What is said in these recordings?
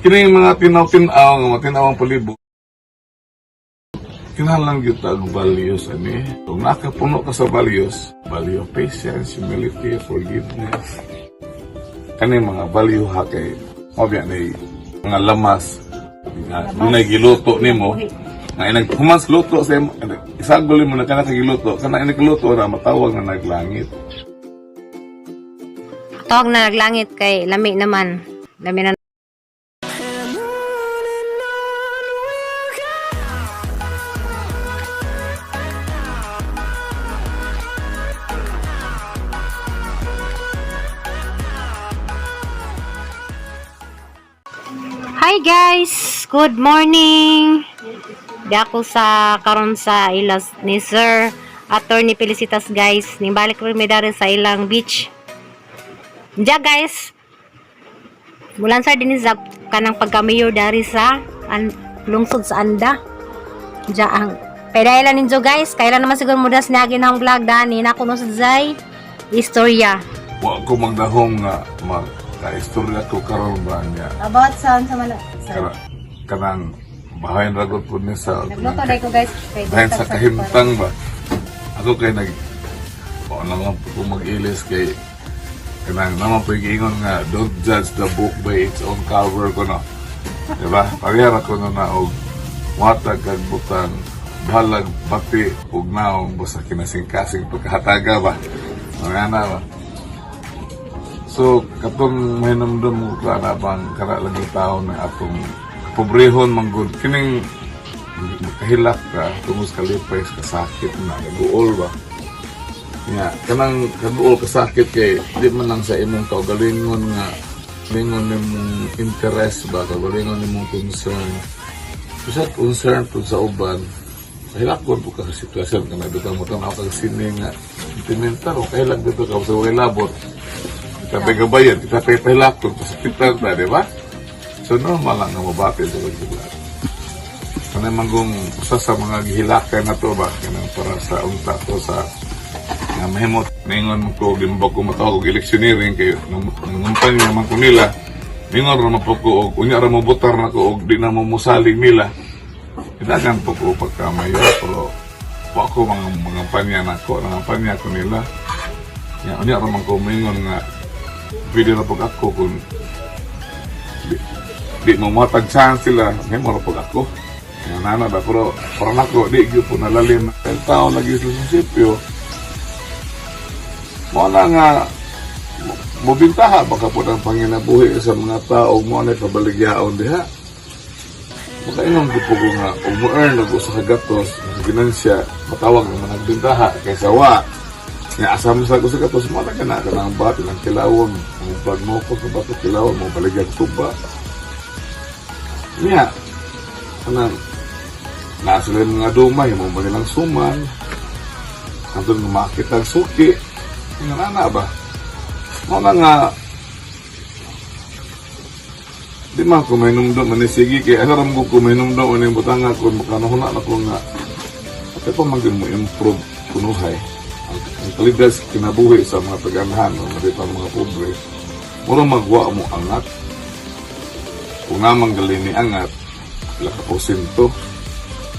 Kini mga tinaw-tinaw, mga tinawang palibot. Kinahanglan gyud ta og values ani. Kung nakapuno ka sa values, value of patience, humility, forgiveness. Kani mga value ha kay obya ni mga lamas nga dunay giluto nimo. Nga naghumas luto sa imo, isagol mo na kana kay giluto, kana inigluto ra matawag na naglangit. Tawag na naglangit kay lami naman. Lami na. Hi guys! Good morning! Di ako sa karon sa ilas ni Sir Attorney Felicitas guys. Nimbalik rin may dari sa ilang beach. Diya guys, mulan sa din sa kanang pagka-mayor dari sa lungsod sa Anda. Diya ang pedailan ninyo guys. Kailan naman siguro mudas na ginang vlog dani na kuno sa Zay istorya. Wa ko magdahong nga ka-istorya ko karon ba niya. About saan sa mana? Kanang bahayan ragot po niya sa Nagluto na ko guys. dahil sa kahimtang ba. Ako kay o naman po ko mag-ilis kay kanang naman po yung nga don't judge the book by its own cover ko no. Diba? Parihara ko na og watag kag butang bahalag bati ug naong basta kinasing-kasing pagkahataga ba. Mga na ba. So, katong mahinamdam mo ka na bang kara lagi tao na atong pobrehon manggod. Kining makahilak ka, tungos kalipay, kasakit na, kaguol ba? Nga, kanang kaguol kasakit kay, di man lang sa imong kaugalingon nga, lingon nimong interest ba, kaugalingon nimong concern. Kasi concern po sa uban, kahilakon po ka sa sitwasyon, ka nabitang mo itong ako sini nga, sentimental, o kahilag dito ka sa wilabot. Kita pegabayan, kita pepelakon, pasakitan na, di ba? So, normal lang na mabati sa pagbulat. Kanang manggong usa sa mga gihilakan na to ba, kanang para sa unta to sa nga mahimot. Ningon mo ko, gimbok ko matawag og electioneering kayo, nangumpan niya man ko nila, ningon raman po ko, unya raman butar na ko, og di na mo musaling nila. Idagan po ko pagkamayo, pero po ako mga panya na ko, nangapanya ko nila. Unya raman ko, mingon nga, pwede na pag ako kung di mo matag chance sila, may mara pag ako. Nga nana ba, pero parang ako, di ko po nalalim. Ang tao lagi sa sisipyo, mo na nga, mabintaha baka po ng panginabuhi sa mga tao, mo na kabaligyaon diha. Makainong ko po ko nga, kung mo-earn na sa kagatos, sa ginansya, matawag naman nagbintaha, kaysa wa. Nga asam sa ko sa gatos, mo na ka na, kanang bati ng kilawon, ang pag mo ko sa bato kilawon, mo baligyan tuba. Niya, kanang, nasila yung mga dumay, mo ba nilang suman, kanto nga makita ang suki, nga nana ba? Mo na nga, di man ko may numdom, manisigi, kaya alam ko kung may numdom, ano yung butanga ko, makanahuna na ko nga, at ito maging mo improve kunuhay. Ang kalidad kinabuhi sa mga taganahan, mga pobre, mura magwa mo angat. Kung namang galing ni angat, lakapusin to.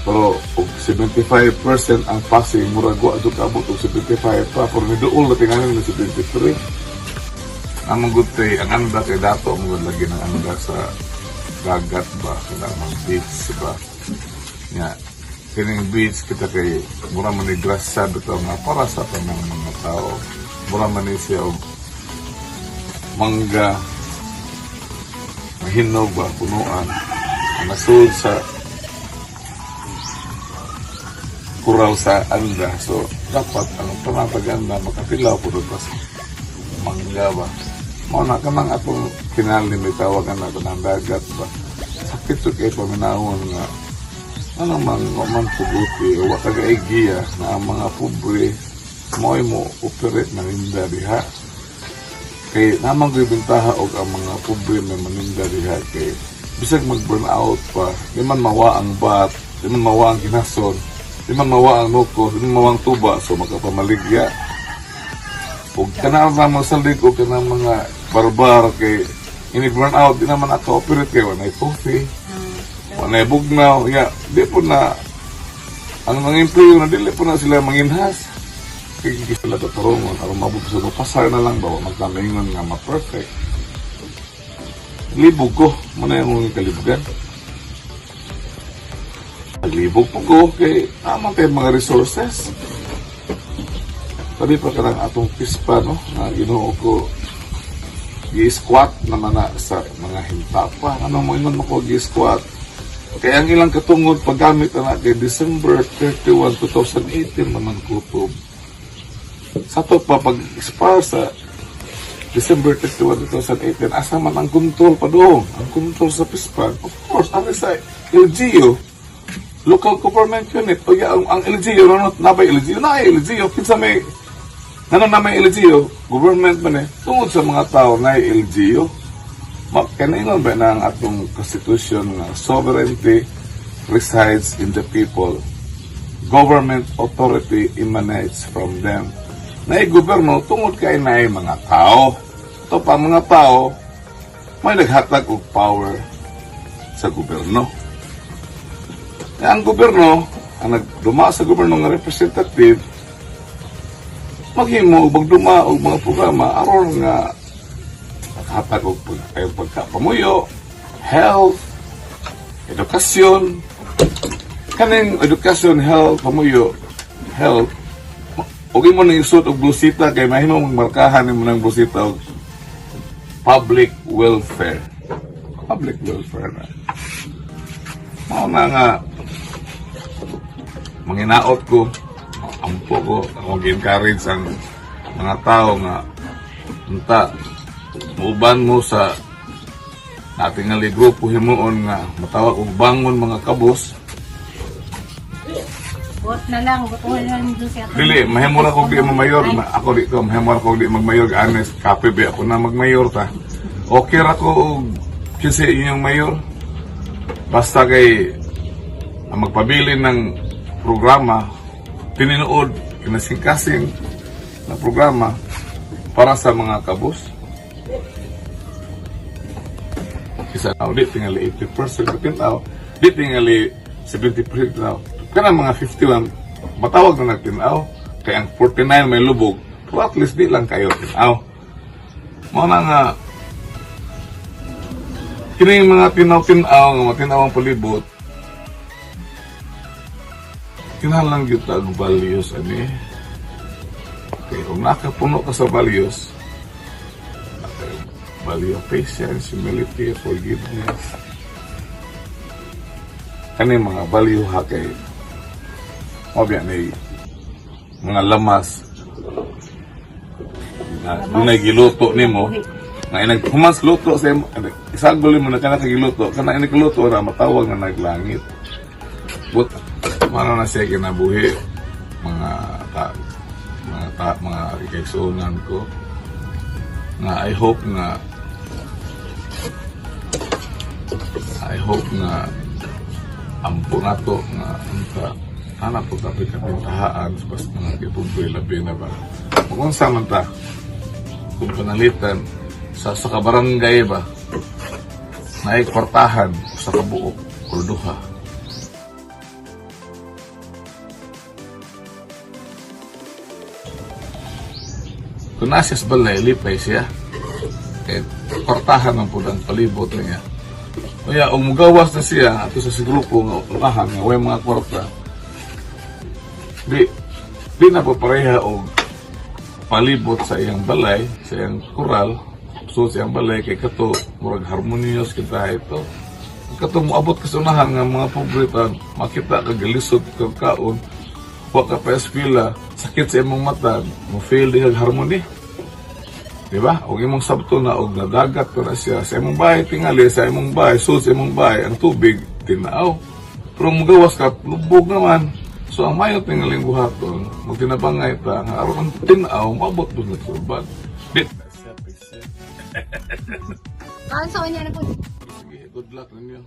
Pero kung 75% ang passing, mura gwa doon kaabot o 75 pa. Pero nidool na tinganin na 73. Namang gutay, ang anda kay dato, mga lagi ng anda sa dagat ba, kanamang beach ba. Nga, kining beach kita kay mura man ni grasya bitaw nga para sa tanang mga tao. Mura man ni siya og mangga, mahinog ba, punuan, nasud sa kural sa anda. So, dapat ang panataganda makapilaw po doon sa mangga ba. Mao na kanang atong kinali may tawagan na ito ng dagat ba. Sakit so kayo paminahon nga ano man puguti o wakagaigiya na ang mga pobre mo operate na ninda diha. Kay namang bibintaha og ang mga pobre na maninda diha kay bisag mag-burn out pa, di man mawa ang bat, di man mawa ang ginason, di man mawa ang nukos, di man mawa ang tuba, so magkapamaligya. Huwag ka na mo salig o ka na mga barbar kay ini-burn out, di naman naka-operate kayo, wanay coffee, wanay bugnaw, di po na, ang mga employee na dili po na sila manginhas. Kaya sila tatarungon, aron mabot sa pasar na lang ba, magkamaingon nga ma-perfect. Libog ko, muna yung kalibugan. Naglibog po ko, kay naman kayo mga resources. Sabi pa ka ng atong pispa, no, na ginoo ko, gi-squat naman na sa mga hintapa. Ano mo inon ako gi-squat? Kaya ang ilang katungod paggamit na kay December 31, 2018 naman kutob. Sa to pa pag-expire sa December 31, 2018, asa man ang control pa doon? Ang control sa PISPAN, of course, ano sa LGU, local government unit. O ang LGU, nabay LGU, LGU, kinsa may, na may LGU, government man tungod sa mga tao na LGU, kanaingon ba na ang atong constitution na sovereignty resides in the people. Government authority emanates from them. Na gobyerno tungod kay na mga tao. Ito pa mga tao, may naghatag og power sa gobyerno. Ang gobyerno, ang nagduma sa gobyerno nga representative, maghimo og magduma og mga programa aron nga naghatag og pagkapamuyo, health, edukasyon. Kaning edukasyon, health, pamuyo, health, huwag mo nang isut og blusita kay mahimo magmarkahan mo ng blusita og public welfare. Public welfare na. Mao na nga manginaot ko, ampo ko, ako gi-encourage ang mga tao nga unta muuban mo sa nating nga grupo himuon nga matawag og bangon mga kabos. Bot na lang, butuhan na lang doon siya. Dili, mahimo na kong di magmayor. Ako dito, mahimo na kong di magmayor. Honest, kape ba ako na magmayor ta. Okay ra ko kasi inyong mayor. Basta kay ang magpabili ng programa, tininood, kinasing-kasing na programa para sa mga kabus. Isa na, di tingali 80% tinaw, di tingali 70% tinaw. Kana mga 51, matawag na nagtinaw. Kaya ang 49 may lubog. Pero at least di lang kayo tinaw. Mga nga, kini mga tinaw-tinaw, nga matinaw ang palibot, kinalang yun ang values, ani. Okay, kung nakapuno ka sa values, value of patience, humility, forgiveness, kani mga value ha kay obya na mga lamas na dunay giluto nimo nga inaghumas luto sa isagol mo na kana kagiluto kana inagluto na matawag na naglangit but mano na siya kinabuhi mga ikigsunan ko nga I hope nga ampo na to nga hanap po tapos kapintahaan sa pas mga kipuboy labi na ba. Kung saan man ta, kung panalitan, sa kabarangay ba, na kwartahan sa kabuok o duha. Kung nasyas balay, lipay siya. Kaya kwartahan ang pudang palibot niya. Kaya umugawas na siya ato sa grupo nga unahan nga way mga kwarta. Di na po pareha o palibot sa iyang balay, sa iyang kural, so sa iyang balay kay kato murag harmonious kita ito. Kato moabot kasunahan nga mga pobreta, makita ka galisod kag kaon, wa ka pa eskwela, sakit sa imong mata, mo fail di kag harmony. Diba? O imong sabto na og nadagat pa na siya sa imong bahay tingali, sa imong bahay, so sa imong bahay ang tubig tinaaw. Pero mugawas ka, lubog naman. So ang mayo tingaling buhaton, magtinabangay ta nga aron ang tinaw maabot po na surban. Bit. Ano sa kanya na po? Sige, good luck ninyo.